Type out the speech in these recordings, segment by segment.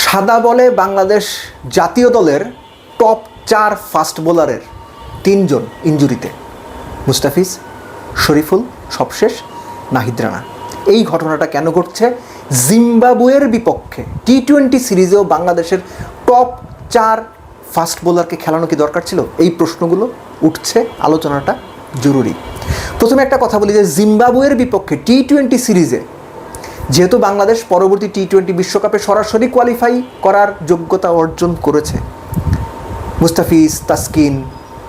সাদা বলে বাংলাদেশ জাতীয় দলের টপ 4 ফাস্ট বোলারের 3 জন ইনজুরিতে। মুস্তাফিজ, শরীফুল, সবশেষ নাহিদ রানা। এই ঘটনাটা কেন ঘটছে? জিম্বাবুয়ের বিপক্ষে টি-20 সিরিজেও বাংলাদেশের টপ 4 ফাস্ট বোলারকে খেলানো কি দরকার ছিল? এই প্রশ্নগুলো উঠছে, আলোচনাটা জরুরি। প্রথমে একটা কথা বলি যে জিম্বাবুয়ের বিপক্ষে টি-20 সিরিজে যেহেতু বাংলাদেশ পরবর্তী টি-20 বিশ্বকাপে সরাসরি কোয়ালিফাই করার যোগ্যতা অর্জন করেছে, মুস্তাফিজ, তাসকিন,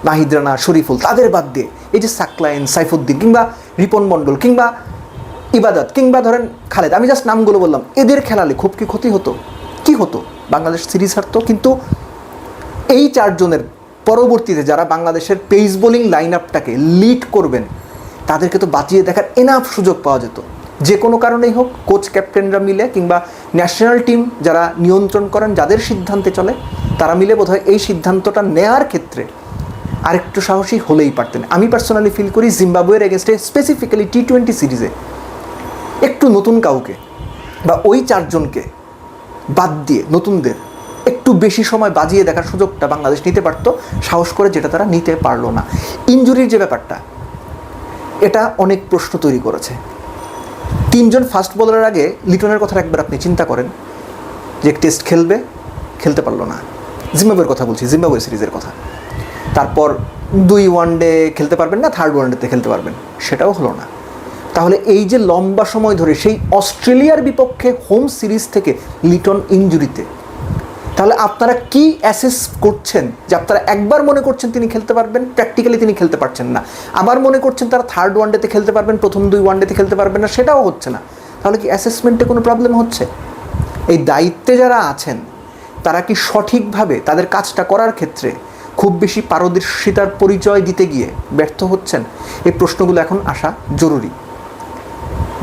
নাহিদ রানা, শরীফুল, তাদের বাদ দিয়ে এই যে সাকলাইন, সাইফুদ্দিন কিংবা রিপন মণ্ডল কিংবা ইবাদত কিংবা ধরেন খালেদ, আমি জাস্ট নামগুলো বললাম, এদের খেলালে খুব কি ক্ষতি হতো? কি হতো? বাংলাদেশ সিরিজ হারতো। কিন্তু এই 4 জনের পরবর্তীতে যারা বাংলাদেশের পেস বোলিং লাইন আপটাকে লিড করবেন তাদেরকে তো বাঁচিয়ে দেখার এনাফ সুযোগ পাওয়া যেত। যে কোনো কারণেই হোক, কোচ ক্যাপ্টেনরা মিলে কিংবা ন্যাশনাল টিম যারা নিয়ন্ত্রণ করেন, যাদের সিদ্ধান্তে চলে, তারা মিলে বোধহয় এই সিদ্ধান্তটা নেওয়ার ক্ষেত্রে আরেকটু সাহসী হলেই পারতেন। আমি পার্সোনালি ফিল করি জিম্বাবুয়ের এগেনস্টে স্পেসিফিক্যালি টি-20 সিরিজে একটু নতুন কাউকে বা ওই 4 জনকে বাদ দিয়ে নতুনদের একটু বেশি সময় বাজিয়ে দেখার সুযোগটা বাংলাদেশ নিতে পারতো সাহস করে, যেটা তারা নিতে পারলো না। ইনজুরির যে ব্যাপারটা, এটা অনেক প্রশ্ন তৈরি করেছে। 3 জন ফাস্ট বোলারের আগে লিটনের কথা একবার আপনি চিন্তা করেন যে টেস্ট খেলতে পারলো না। জিম্বাবুয়ের কথা বলছি, জিম্বাবুয়ে সিরিজের কথা। তারপর 2 ওয়ানডে খেলতে পারবেন না, 3rd ওয়ানডেতে খেলতে পারবেন, সেটাও হলো না। তাহলে এই যে লম্বা সময় ধরে সেই অস্ট্রেলিয়ার বিপক্ষে হোম সিরিজ থেকে লিটন ইনজুরিতে, তাহলে আপনারা কি অ্যাসেস করছেন? যে আপনারা একবার মনে করছেন তিনি খেলতে পারবেন, প্র্যাকটিক্যালি তিনি খেলতে পারছেন না, আবার মনে করছেন তারা 3rd ওয়ানডেতে খেলতে পারবেন, প্রথম 2 ওয়ানডেতে খেলতে পারবেন না, সেটাও হচ্ছে না। তাহলে কি অ্যাসেসমেন্টে কোনো প্রবলেম হচ্ছে? এই দায়িত্বে যারা আছেন তারা কি সঠিকভাবে তাদের কাজটা করার ক্ষেত্রে খুব বেশি পারদর্শিতার পরিচয় দিতে গিয়ে ব্যর্থ হচ্ছেন? এই প্রশ্নগুলো এখন আসা জরুরি।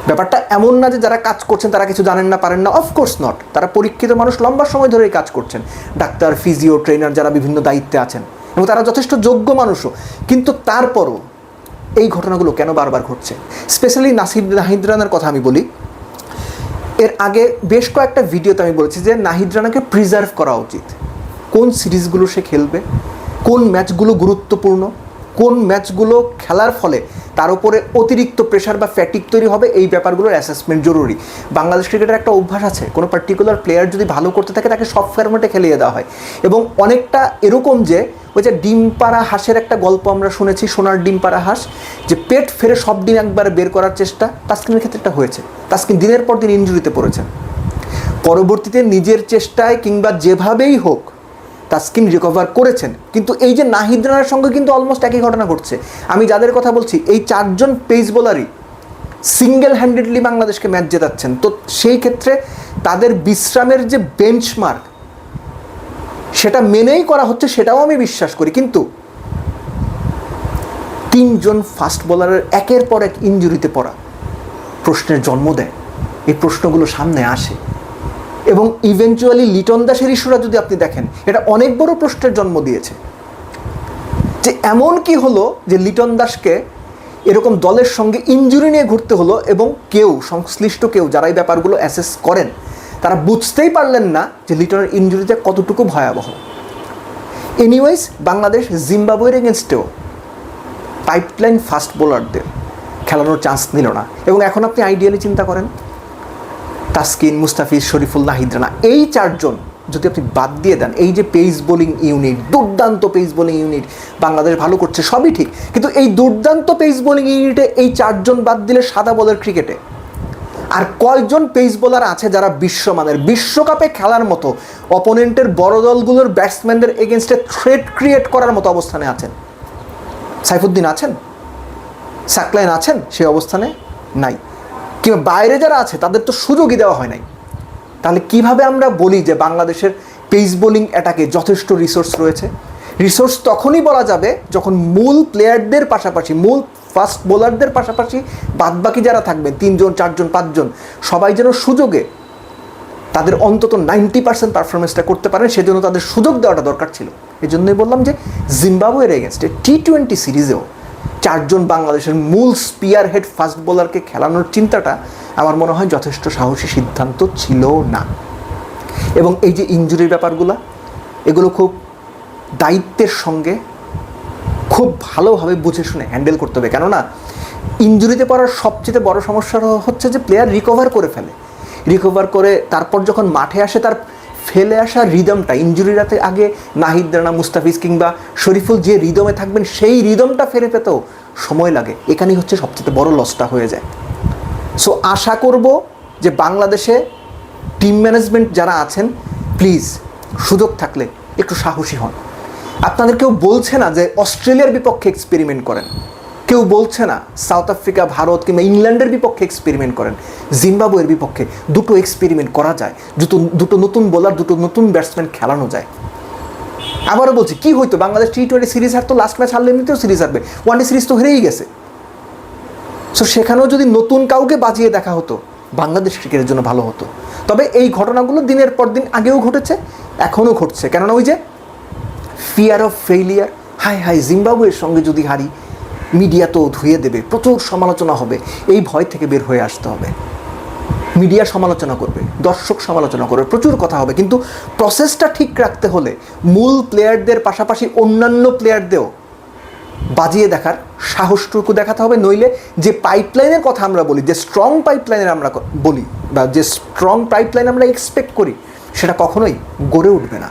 ব্যাপারটা এমন না যে যারা কাজ করছেন তারা কিছু জানেন না, পারেন না, অফকোর্স নট। তারা পরীক্ষিত মানুষ, লম্বা সময় ধরে কাজ করছেন, ডাক্তার, ফিজিও, ট্রেনার যারা বিভিন্ন দায়িত্বে আছেন, এবং তারা যথেষ্ট যোগ্য মানুষও। কিন্তু তারপরও এই ঘটনাগুলো কেন বারবার ঘটছে? স্পেশালি নাহিদ রানার কথা আমি বলি। এর আগে বেশ কয়েকটা ভিডিওতে আমি বলেছি যে নাহিদ রানাকে প্রিজার্ভ করা উচিত। কোন সিরিজগুলো সে খেলবে, কোন ম্যাচগুলো গুরুত্বপূর্ণ, কোন ম্যাচগুলো খেলার ফলে তার উপরে অতিরিক্ত প্রেশার বা ফ্যাটিক তৈরি হবে, এই ব্যাপারগুলোর অ্যাসেসমেন্ট জরুরি। বাংলাদেশ ক্রিকেটের একটা অভ্যাস আছে, কোনো পার্টিকুলার প্লেয়ার যদি ভালো করতে থাকে তাকে সব ফরম্যাটে খেলিয়ে দেওয়া হয়, এবং অনেকটা এরকম যে ওই যে ডিম পাড়া হাঁসের একটা গল্প আমরা শুনেছি, সোনার ডিম পাড়া হাঁস, যে পেট ফেরে সব ডিম একবার বের করার চেষ্টা। তাসকিনের ক্ষেত্রে এটা হয়েছে। তাসকিন দিনের পর দিন ইনজুরিতে পড়েছেন। পরবর্তীতে নিজের চেষ্টায় কিংবা যেভাবেই হোক তাসকিন রিকভার করেছেন। কিন্তু এই যে নাহিদ রানার সঙ্গে কিন্তু অলমোস্ট একই ঘটনা ঘটছে। আমি যাদের কথা বলছি, এই 4 জন পেস বোলারই সিঙ্গেল হ্যান্ডেডলি বাংলাদেশকে ম্যাচ জেতাচ্ছেন। তো সেই ক্ষেত্রে তাদের বিশ্রামের যে বেঞ্চমার্ক, সেটা মেনেই করা হচ্ছে, সেটাও আমি বিশ্বাস করি। কিন্তু 3 জন ফাস্ট বোলারের একের পর এক ইনজুরিতে পড়া প্রশ্নের জন্ম দেয়। এই প্রশ্নগুলো সামনে আসে, এবং ইভেনচুয়ালি লিটন দাসের ইস্যুরা যদি আপনি দেখেন, এটা অনেক বড় প্রশ্নের জন্ম দিয়েছে যে এমন কি হলো যে লিটন দাসকে এরকম দলের সঙ্গে ইনজুরি নিয়ে ঘুরতে হলো, এবং সংশ্লিষ্ট কেউ যারা এই ব্যাপারগুলো অ্যাসেস করেন তারা বুঝতেই পারলেন না যে লিটনের ইনজুরিটা কতটুকু ভয়াবহ। এনিওয়েজ, বাংলাদেশ জিম্বাবুয়ের এগেনস্টেও পাইপলাইন ফাস্ট বোলারদের খেলানোর চান্স নিল না। এবং এখন আপনি আইডিয়ালি চিন্তা করেন, তাসকিন, মুস্তাফিজ, শরীফুল, নাহিদ রানা, এই 4 জন যদি আপনি বাদ দিয়ে দেন, এই যে পেস বোলিং ইউনিট, দুর্দান্ত পেস বোলিং ইউনিট, বাংলাদেশ ভালো করছে, সবই ঠিক, কিন্তু এই দুর্দান্ত পেস বোলিং ইউনিটে এই 4 জন বাদ দিলে সাদা বলের ক্রিকেটে আর কয়জন পেস বোলার আছে যারা বিশ্বমানের, বিশ্বকাপে খেলার মতো, অপোনেন্টের বড় দলগুলোর ব্যাটসম্যানদের এগেনস্টে থ্রেট ক্রিয়েট করার মতো অবস্থানে আছেন? সাইফুদ্দিন আছেন, সাকলাইন আছেন, সেই অবস্থানে নাই। কিংবা বাইরে যারা আছে তাদের তো সুযোগই দেওয়া হয় নাই। তাহলে কিভাবে আমরা বলি যে বাংলাদেশের পেস বোলিং অ্যাটাকে যথেষ্ট রিসোর্স রয়েছে? রিসোর্স তখনই বলা যাবে যখন মূল প্লেয়ারদের পাশাপাশি, মূল ফাস্ট বোলারদের পাশাপাশি বাদবাকি যারা থাকবেন, 3 জন, 4 জন, 5 জন, সবাই যেন সুযোগে তাদের অন্তত 90% পারফরমেন্সটা করতে পারেন, সেজন্য তাদের সুযোগ দেওয়াটা দরকার ছিল। এই জন্যই বললাম যে জিম্বাবুয়ের এগেনস্টে টি-20 সিরিজেও 4 জন বাংলাদেশের মূল স্পিয়ার হেড ফাস্ট বোলারকে খেলানোর চিন্তাটা আমার মনে হয় যথেষ্ট সাহসী সিদ্ধান্ত ছিল না। এবং এই যে ইনজুরির ব্যাপারগুলো, এগুলো খুব দায়িত্বের সঙ্গে খুব ভালোভাবে বুঝে শুনে হ্যান্ডেল করতে হবে। কেননা ইনজুরিতে পড়ার সবচেয়ে বড় সমস্যা হচ্ছে যে প্লেয়ার রিকভার করে ফেলে, রিকভার করে তারপর যখন মাঠে আসে তার ফেলে আসা রিদমটা, ইনজুরির আগে নাহিদ রানা, মুস্তাফিজ কিংবা শরীফুল যে রিদমে থাকবেন সেই রিদমটা ফেরে পেতেও সময় লাগে। এখানেই হচ্ছে সবচেয়ে বড় লসটা হয়ে যায়। সো আশা করব যে বাংলাদেশে টিম ম্যানেজমেন্ট যারা আছেন, প্লিজ সুযোগ থাকলে একটু সাহসী হন। আপনাদের কেউ বলছে না যে অস্ট্রেলিয়ার বিপক্ষে এক্সপেরিমেন্ট করেন, কেউ বলছে না সাউথ আফ্রিকা, ভারত কিংবা ইংল্যান্ডের বিপক্ষে এক্সপেরিমেন্ট করেন, জিম্বাবুয়ের বিপক্ষে দুটো এক্সপেরিমেন্ট করা যায়, দুটো নতুন বোলার, দুটো নতুন ব্যাটসম্যান খেলানো যায়। আবারও বলছি, কি হইতো বাংলাদেশ টি-20 সিরিজ হারতো, লাস্ট ম্যাচ হারলে এমনিতেও সিরিজ হারবে, ওয়ানডে সিরিজ তো হেরেই গেছে। সো সেখানেও যদি নতুন কাউকে বাজিয়ে দেখা হতো বাংলাদেশ ক্রিকেটের জন্য ভালো হতো। তবে এই ঘটনাগুলো দিনের পর দিন আগেও ঘটেছে, এখনও ঘটছে। কেননা ওই যে ফিয়ার অফ ফেইলিয়ার, হাই জিম্বাবুয়ের সঙ্গে যদি হারি মিডিয়া তো ধুয়ে দেবে, প্রচুর সমালোচনা হবে, এই ভয় থেকে বের হয়ে আসতে হবে। মিডিয়া সমালোচনা করবে, দর্শক সমালোচনা করবে, প্রচুর কথা হবে, কিন্তু প্রসেসটা ঠিক রাখতে হলে মূল প্লেয়ারদের পাশাপাশি অন্যান্য প্লেয়ারদেরও বাজিয়ে দেখার সাহসটুকু দেখাতে হবে। নইলে যে পাইপলাইনের কথা আমরা বলি, যে স্ট্রং পাইপলাইনের আমরা বলি বা যে স্ট্রং পাইপলাইন আমরা এক্সপেক্ট করি, সেটা কখনোই গড়ে উঠবে না।